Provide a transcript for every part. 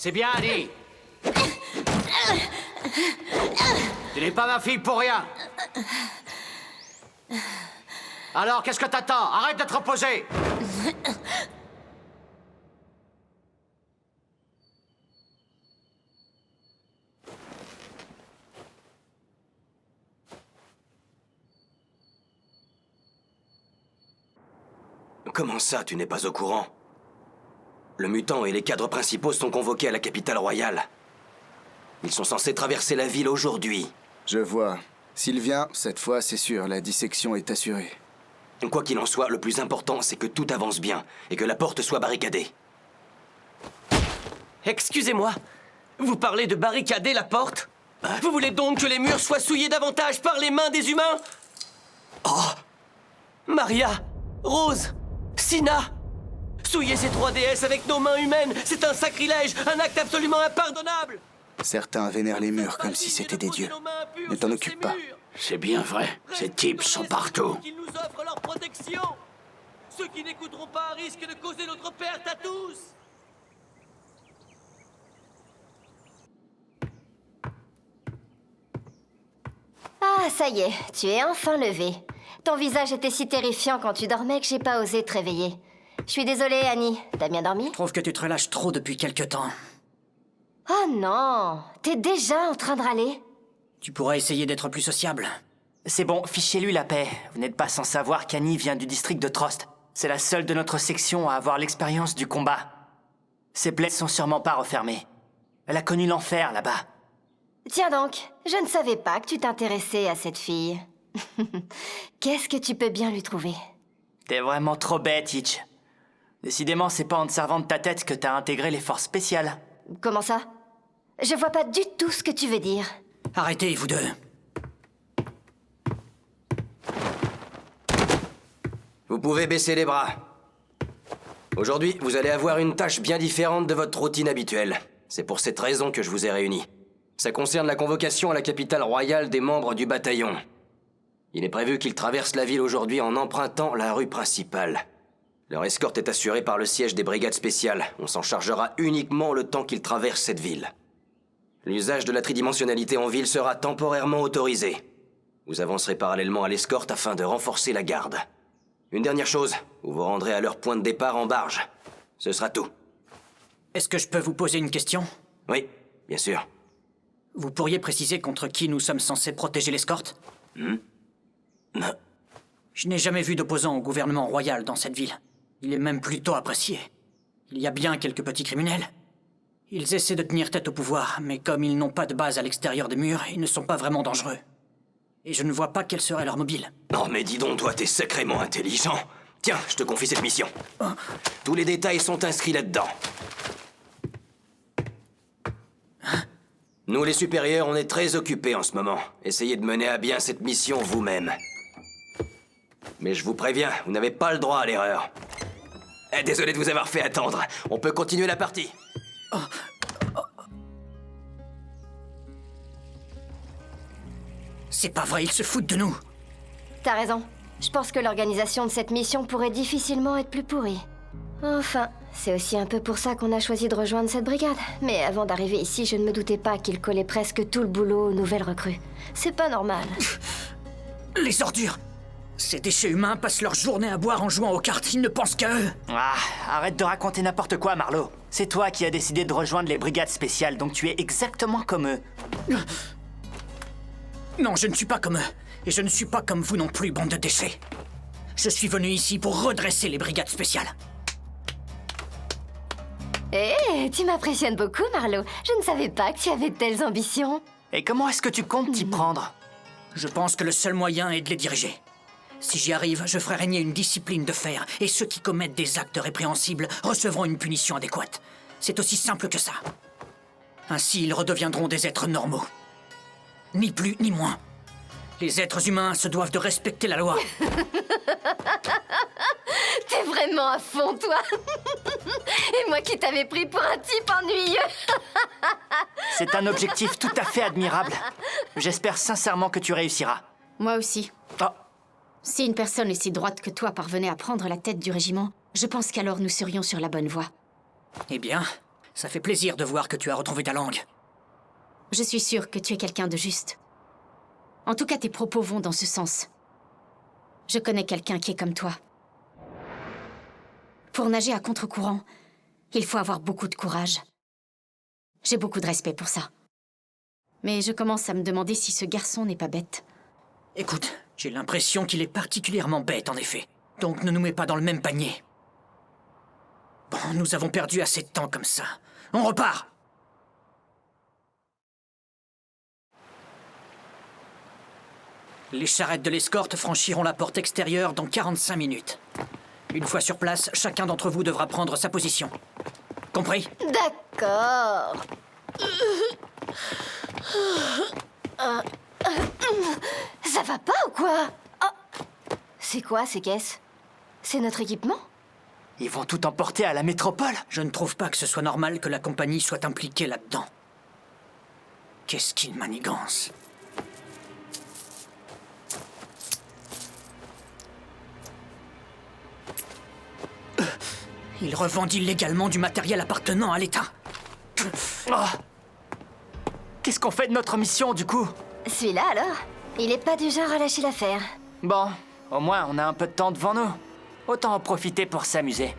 C'est bien, Annie. Tu n'es pas ma fille pour rien. Alors, qu'est-ce que t'attends? Arrête de te reposer. Comment ça, tu n'es pas au courant? Le mutant et les cadres principaux sont convoqués à la capitale royale. Ils sont censés traverser la ville aujourd'hui. Je vois. S'il vient, cette fois, c'est sûr, la dissection est assurée. Quoi qu'il en soit, le plus important, c'est que tout avance bien et que la porte soit barricadée. Excusez-moi, vous parlez de barricader la porte? Vous voulez donc que les murs soient souillés davantage par les mains des humains? Oh! Maria, Rose, Sina, souiller ces 3 déesses avec nos mains humaines, c'est un sacrilège, un acte absolument impardonnable. Certains vénèrent les murs comme si c'était des dieux. Ne t'en occupe pas. C'est bien vrai. Ces types sont partout. Qu'ils nous offrent leur protection. Ceux qui n'écouteront pas risquent de causer notre perte à tous. Ah, ça y est, tu es enfin levé. Ton visage était si terrifiant quand tu dormais que j'ai pas osé te réveiller. Je suis désolée, Annie. T'as bien dormi? Je trouve que tu te relâches trop depuis quelque temps. Oh non! T'es déjà en train de râler? Tu pourrais essayer d'être plus sociable. C'est bon, fichez-lui la paix. Vous n'êtes pas sans savoir qu'Annie vient du district de Trost. C'est la seule de notre section à avoir l'expérience du combat. Ses plaies sont sûrement pas refermées. Elle a connu l'enfer là-bas. Tiens donc, je ne savais pas que tu t'intéressais à cette fille. Qu'est-ce que tu peux bien lui trouver? T'es vraiment trop bête, Hitch. Décidément, c'est pas en te servant de ta tête que t'as intégré les forces spéciales. Comment ça? Je vois pas du tout ce que tu veux dire. Arrêtez, vous deux. Vous pouvez baisser les bras. Aujourd'hui, vous allez avoir une tâche bien différente de votre routine habituelle. C'est pour cette raison que je vous ai réunis. Ça concerne la convocation à la capitale royale des membres du bataillon. Il est prévu qu'ils traversent la ville aujourd'hui en empruntant la rue principale. Leur escorte est assurée par le siège des brigades spéciales. On s'en chargera uniquement le temps qu'ils traversent cette ville. L'usage de la tridimensionnalité en ville sera temporairement autorisé. Vous avancerez parallèlement à l'escorte afin de renforcer la garde. Une dernière chose, vous vous rendrez à leur point de départ en barge. Ce sera tout. Est-ce que je peux vous poser une question? Oui, bien sûr. Vous pourriez préciser contre qui nous sommes censés protéger l'escorte? Je n'ai jamais vu d'opposant au gouvernement royal dans cette ville. Il est même plutôt apprécié. Il y a bien quelques petits criminels. Ils essaient de tenir tête au pouvoir, mais comme ils n'ont pas de base à l'extérieur des murs, ils ne sont pas vraiment dangereux. Et je ne vois pas quel serait leur mobile. Non mais dis donc, toi t'es sacrément intelligent. Tiens, je te confie cette mission. Tous les détails sont inscrits là-dedans. Nous les supérieurs, on est très occupés en ce moment. Essayez de mener à bien cette mission vous-même. Mais je vous préviens, vous n'avez pas le droit à l'erreur. Désolé de vous avoir fait attendre. On peut continuer la partie. C'est pas vrai, ils se foutent de nous. T'as raison. Je pense que l'organisation de cette mission pourrait difficilement être plus pourrie. Enfin, c'est aussi un peu pour ça qu'on a choisi de rejoindre cette brigade. Mais avant d'arriver ici, je ne me doutais pas qu'ils collaient presque tout le boulot aux nouvelles recrues. C'est pas normal. Les ordures! Ces déchets humains passent leur journée à boire en jouant aux cartes, ils ne pensent qu'à eux. Ah, arrête de raconter n'importe quoi, Marlowe. C'est toi qui as décidé de rejoindre les brigades spéciales, donc tu es exactement comme eux. Non, je ne suis pas comme eux. Et je ne suis pas comme vous non plus, bande de déchets. Je suis venu ici pour redresser les brigades spéciales. Eh, tu m'impressionnes beaucoup, Marlowe. Je ne savais pas que tu avais de telles ambitions. Et comment est-ce que tu comptes t'y prendre? Je pense que le seul moyen est de les diriger. Si j'y arrive, je ferai régner une discipline de fer, et ceux qui commettent des actes répréhensibles recevront une punition adéquate. C'est aussi simple que ça. Ainsi, ils redeviendront des êtres normaux. Ni plus ni moins. Les êtres humains se doivent de respecter la loi. T'es vraiment à fond, toi. Et moi qui t'avais pris pour un type ennuyeux. C'est un objectif tout à fait admirable. J'espère sincèrement que tu réussiras. Moi aussi. Oh, Si une personne aussi droite que toi parvenait à prendre la tête du régiment, je pense qu'alors nous serions sur la bonne voie. Eh bien, Ça fait plaisir de voir que tu as retrouvé ta langue. Je suis sûre que tu es quelqu'un de juste. En tout cas, tes propos vont dans ce sens. Je connais quelqu'un qui est comme toi. Pour nager à contre-courant, il faut avoir beaucoup de courage. J'ai beaucoup de respect pour ça. Mais je commence à me demander si ce garçon n'est pas bête. Écoute, j'ai l'impression qu'il est particulièrement bête, en effet. Donc ne nous mets pas dans le même panier. Bon, nous avons perdu assez de temps comme ça. On repart! Les charrettes de l'escorte franchiront la porte extérieure dans 45 minutes. Une fois sur place, chacun d'entre vous devra prendre sa position. Compris? D'accord. Ça va pas ou quoi? Oh. C'est quoi ces caisses? C'est notre équipement? Ils vont tout emporter à la métropole? Je ne trouve pas que ce soit normal que la compagnie soit impliquée là-dedans. Qu'est-ce qu'il manigance? Ils revendent illégalement du matériel appartenant à l'État. Oh. Qu'est-ce qu'on fait de notre mission, du coup? Celui-là alors? Il est pas du genre à lâcher l'affaire. Bon, au moins, on a un peu de temps devant nous. Autant en profiter pour s'amuser.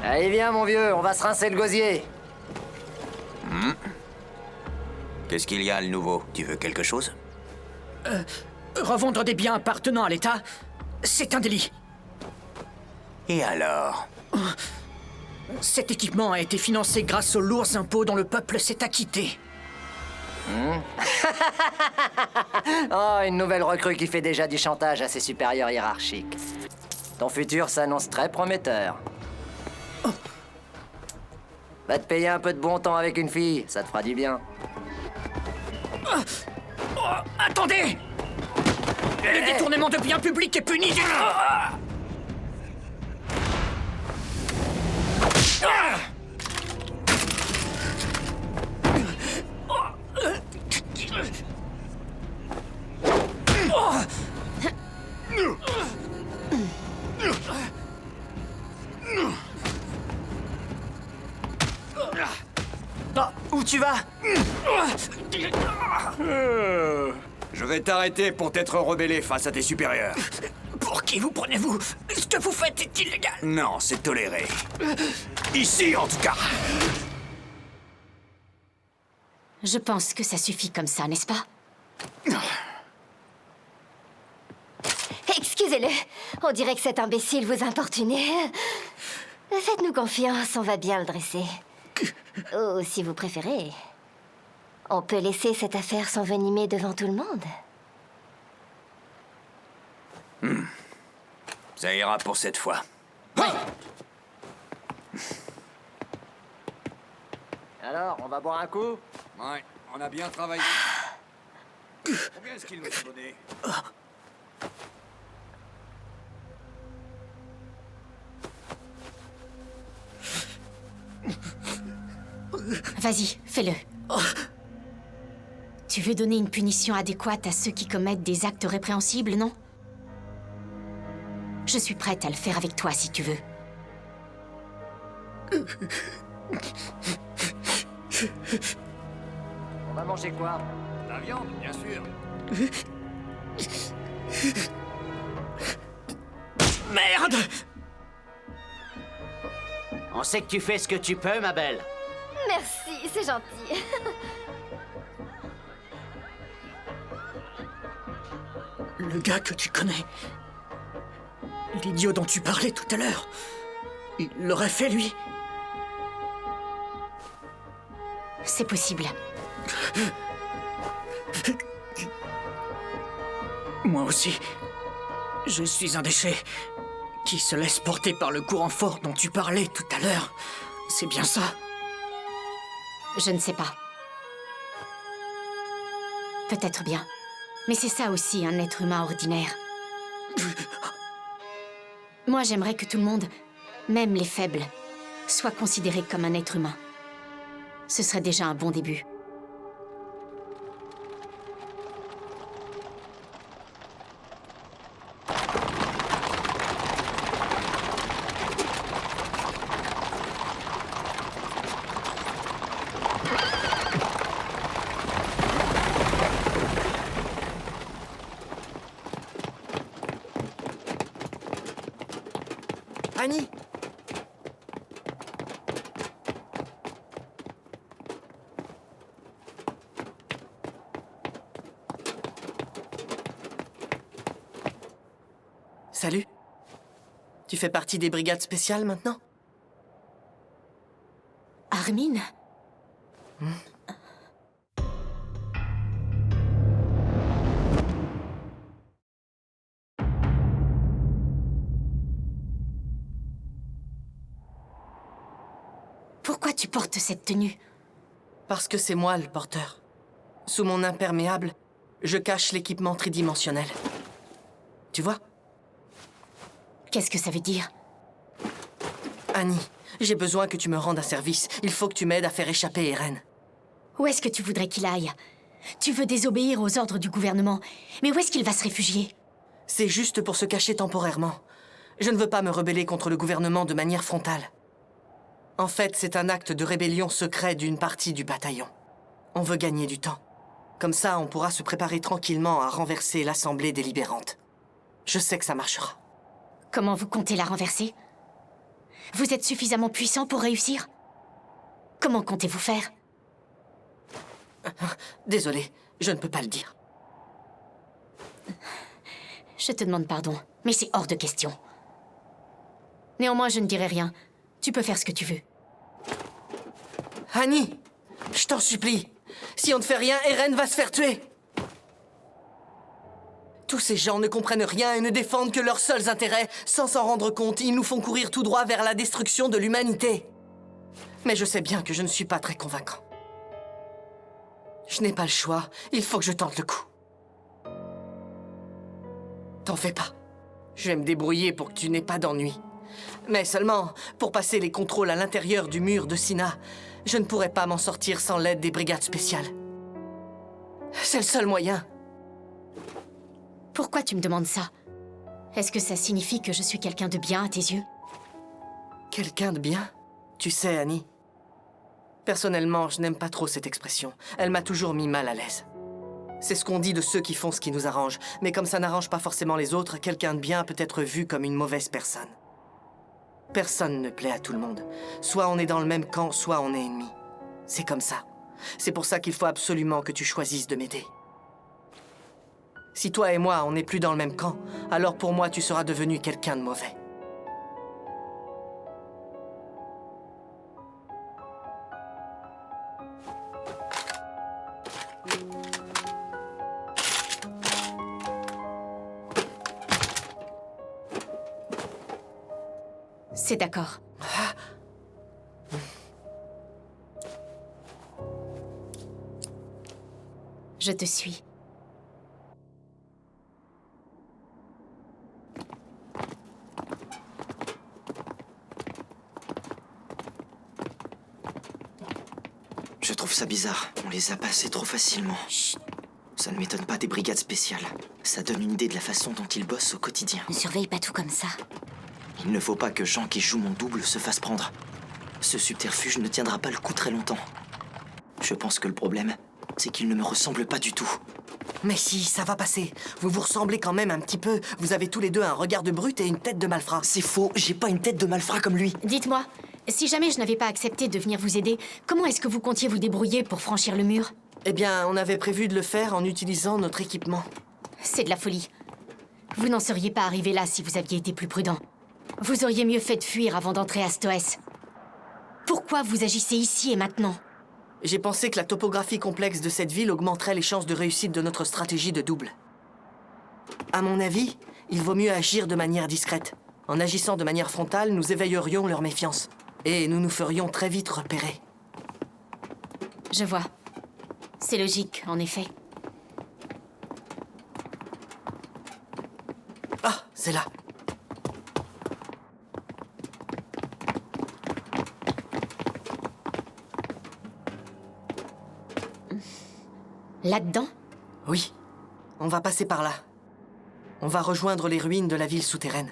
Allez, viens, mon vieux, on va se rincer le gosier. Qu'est-ce qu'il y a, le nouveau? Tu veux quelque chose? Revendre des biens appartenant à l'État, c'est un délit. Et alors? Cet équipement a été financé grâce aux lourds impôts dont le peuple s'est acquitté. Oh, une nouvelle recrue qui fait déjà du chantage à ses supérieurs hiérarchiques. Ton futur s'annonce très prometteur. Va te payer un peu de bon temps avec une fille, ça te fera du bien. Attendez! Le détournement de biens publics est puni d'une... Oh, où tu vas? Je vais t'arrêter pour t'être rebellé face à tes supérieurs. Pour qui vous prenez-vous? Ce que vous faites est illégal. Non, c'est toléré. Ici, en tout cas. Je pense que ça suffit comme ça, n'est-ce pas? Excusez-le, on dirait que cet imbécile vous importunait. Faites-nous confiance, on va bien le dresser. Ou si vous préférez, on peut laisser cette affaire s'envenimer devant tout le monde. Ça ira pour cette fois. Alors, on va boire un coup? Ouais, on a bien travaillé. Combien est-ce qu'il nous a donné? Vas-y, fais-le. Tu veux donner une punition adéquate à ceux qui commettent des actes répréhensibles, non? Je suis prête à le faire avec toi si tu veux. On va manger quoi? La viande, bien sûr. Merde! On sait que tu fais ce que tu peux, ma belle. Merci, c'est gentil. Le gars que tu connais. L'idiot dont tu parlais tout à l'heure. Il l'aurait fait, lui. C'est possible. Moi aussi. Je suis un déchet qui se laisse porter par le courant fort dont tu parlais tout à l'heure. C'est bien ça? Je ne sais pas. Peut-être bien. Mais c'est ça aussi, un être humain ordinaire. Moi, j'aimerais que tout le monde, même les faibles, soit considéré comme un être humain. Ce serait déjà un bon début. Annie! Salut. Tu fais partie des brigades spéciales maintenant? Armin? Pourquoi tu portes cette tenue? Parce que c'est moi le porteur. Sous mon imperméable, je cache l'équipement tridimensionnel. Tu vois? Qu'est-ce que ça veut dire? Annie, j'ai besoin que tu me rendes un service. Il faut que tu m'aides à faire échapper Eren. Où est-ce que tu voudrais qu'il aille? Tu veux désobéir aux ordres du gouvernement. Mais où est-ce qu'il va se réfugier? C'est juste pour se cacher temporairement. Je ne veux pas me rebeller contre le gouvernement de manière frontale. En fait, c'est un acte de rébellion secret d'une partie du bataillon. On veut gagner du temps. Comme ça, on pourra se préparer tranquillement à renverser l'Assemblée délibérante. Je sais que ça marchera. Comment vous comptez la renverser? Vous êtes suffisamment puissant pour réussir? Comment comptez-vous faire? Désolé, je ne peux pas le dire. Je te demande pardon, mais c'est hors de question. Néanmoins, je ne dirai rien. Tu peux faire ce que tu veux. Annie, je t'en supplie. Si on ne fait rien, Eren va se faire tuer. Tous ces gens ne comprennent rien et ne défendent que leurs seuls intérêts. Sans s'en rendre compte, ils nous font courir tout droit vers la destruction de l'humanité. Mais je sais bien que je ne suis pas très convaincant. Je n'ai pas le choix. Il faut que je tente le coup. T'en fais pas. Je vais me débrouiller pour que tu n'aies pas d'ennui. Mais seulement, pour passer les contrôles à l'intérieur du mur de Sina, je ne pourrais pas m'en sortir sans l'aide des brigades spéciales. C'est le seul moyen. Pourquoi tu me demandes ça? Est-ce que ça signifie que je suis quelqu'un de bien à tes yeux? Quelqu'un de bien? Tu sais, Annie, personnellement, je n'aime pas trop cette expression. Elle m'a toujours mis mal à l'aise. C'est ce qu'on dit de ceux qui font ce qui nous arrange. Mais comme ça n'arrange pas forcément les autres, quelqu'un de bien peut être vu comme une mauvaise personne. Personne ne plaît à tout le monde. Soit on est dans le même camp, soit on est ennemis. C'est comme ça. C'est pour ça qu'il faut absolument que tu choisisses de m'aider. Si toi et moi, on n'est plus dans le même camp, alors pour moi, tu seras devenu quelqu'un de mauvais. C'est d'accord. Je te suis. Je trouve ça bizarre. On les a passés trop facilement. Chut. Ça ne m'étonne pas des brigades spéciales. Ça donne une idée de la façon dont ils bossent au quotidien. Ne surveille pas tout comme ça. Il ne faut pas que Jean qui joue mon double se fasse prendre. Ce subterfuge ne tiendra pas le coup très longtemps. Je pense que le problème, c'est qu'il ne me ressemble pas du tout. Mais si, ça va passer. Vous vous ressemblez quand même un petit peu. Vous avez tous les deux un regard de brute et une tête de malfrat. C'est faux, j'ai pas une tête de malfrat comme lui. Dites-moi, si jamais je n'avais pas accepté de venir vous aider, comment est-ce que vous comptiez vous débrouiller pour franchir le mur? Eh bien, on avait prévu de le faire en utilisant notre équipement. C'est de la folie. Vous n'en seriez pas arrivé là si vous aviez été plus prudent. Vous auriez mieux fait de fuir avant d'entrer à Stoès. Pourquoi vous agissez ici et maintenant? J'ai pensé que la topographie complexe de cette ville augmenterait les chances de réussite de notre stratégie de double. À mon avis, il vaut mieux agir de manière discrète. En agissant de manière frontale, nous éveillerions leur méfiance. Et nous nous ferions très vite repérer. Je vois. C'est logique, en effet. Ah, c'est là. Là-dedans? Oui, on va passer par là. On va rejoindre les ruines de la ville souterraine.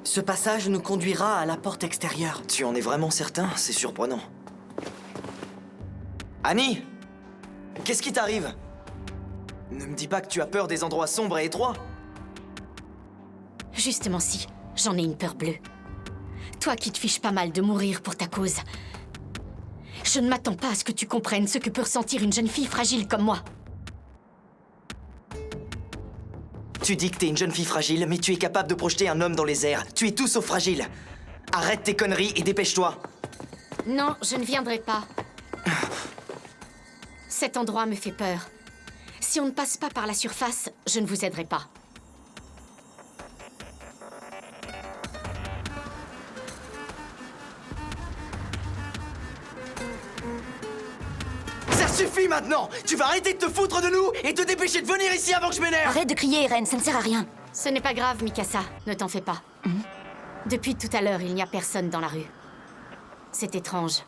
Ce passage nous conduira à la porte extérieure. Tu en es vraiment certain? C'est surprenant. Annie! Qu'est-ce qui t'arrive? Ne me dis pas que tu as peur des endroits sombres et étroits. Justement si, j'en ai une peur bleue. Toi qui te fiches pas mal de mourir pour ta cause. Je ne m'attends pas à ce que tu comprennes ce que peut ressentir une jeune fille fragile comme moi. Tu dis que t'es une jeune fille fragile, mais tu es capable de projeter un homme dans les airs. Tu es tout sauf fragile. Arrête tes conneries et dépêche-toi. Non, je ne viendrai pas. Cet endroit me fait peur. Si on ne passe pas par la surface, je ne vous aiderai pas. Ça suffit maintenant! Tu vas arrêter de te foutre de nous et te dépêcher de venir ici avant que je m'énerve! Arrête de crier, Eren, ça ne sert à rien. Ce n'est pas grave, Mikasa, ne t'en fais pas. Depuis tout à l'heure, il n'y a personne dans la rue. C'est étrange.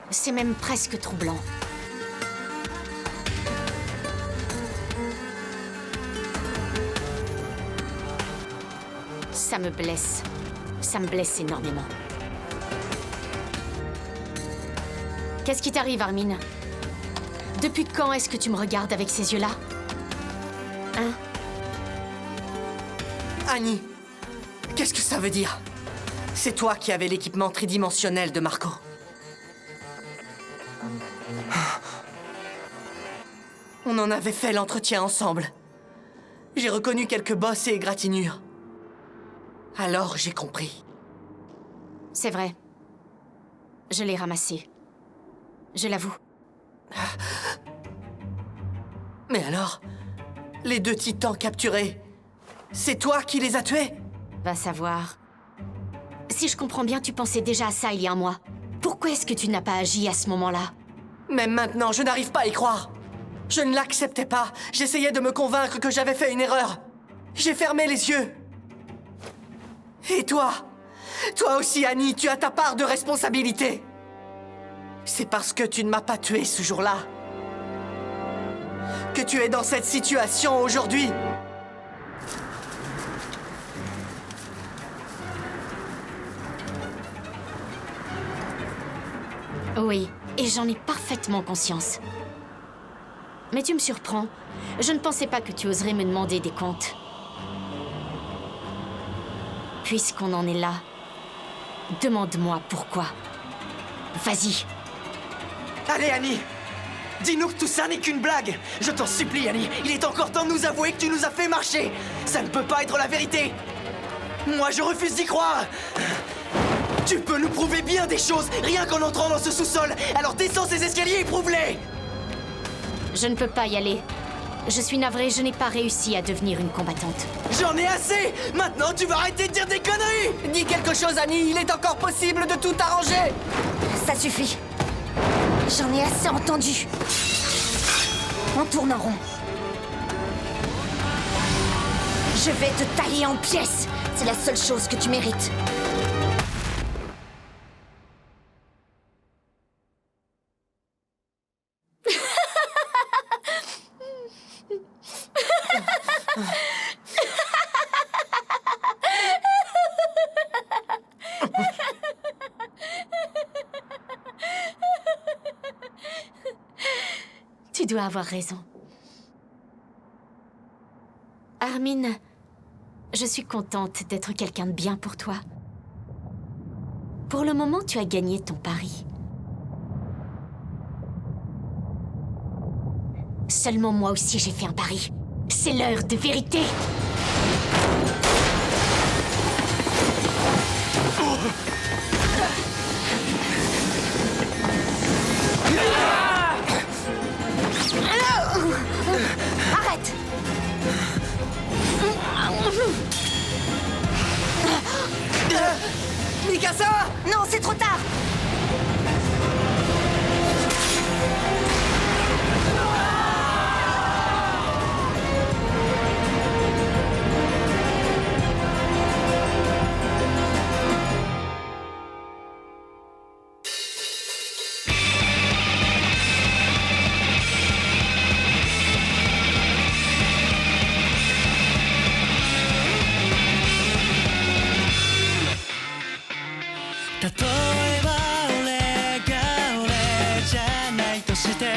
C'est même presque troublant. Ça me blesse. Ça me blesse énormément. Qu'est-ce qui t'arrive, Armin? Depuis quand est-ce que tu me regardes avec ces yeux-là? Hein? Annie, qu'est-ce que ça veut dire? C'est toi qui avais l'équipement tridimensionnel de Marco. On en avait fait l'entretien ensemble. J'ai reconnu quelques bosses et égratignures. Alors j'ai compris. C'est vrai. Je l'ai ramassé. Je l'avoue. Mais alors, les 2 titans capturés, c'est toi qui les as tués? Va savoir. Si je comprends bien, tu pensais déjà à ça il y a un mois. Pourquoi est-ce que tu n'as pas agi à ce moment-là? Même maintenant, je n'arrive pas à y croire. Je ne l'acceptais pas. J'essayais de me convaincre que j'avais fait une erreur. J'ai fermé les yeux. Et toi? Toi aussi, Annie, tu as ta part de responsabilité. C'est parce que tu ne m'as pas tué ce jour-là que tu es dans cette situation aujourd'hui. Oui, et j'en ai parfaitement conscience. Mais tu me surprends. Je ne pensais pas que tu oserais me demander des comptes. Puisqu'on en est là, demande-moi pourquoi. Vas-y. Allez, Annie! Dis-nous que tout ça n'est qu'une blague! Je t'en supplie, Annie! Il est encore temps de nous avouer que tu nous as fait marcher! Ça ne peut pas être la vérité! Moi, je refuse d'y croire! Tu peux nous prouver bien des choses, rien qu'en entrant dans ce sous-sol! Alors descends ces escaliers et prouve-les! Je ne peux pas y aller. Je suis navrée, je n'ai pas réussi à devenir une combattante. J'en ai assez! Maintenant, tu vas arrêter de dire des conneries! Dis quelque chose, Annie, il est encore possible de tout arranger! Ça suffit. J'en ai assez entendu. On tourne en rond. Je vais te tailler en pièces. C'est la seule chose que tu mérites. Tu dois avoir raison. Armin, je suis contente d'être quelqu'un de bien pour toi. Pour le moment, tu as gagné ton pari. Seulement moi aussi j'ai fait un pari. C'est l'heure de vérité. Arrête! Mikasa! Non, c'est trop tard!例えば俺が俺じゃないとして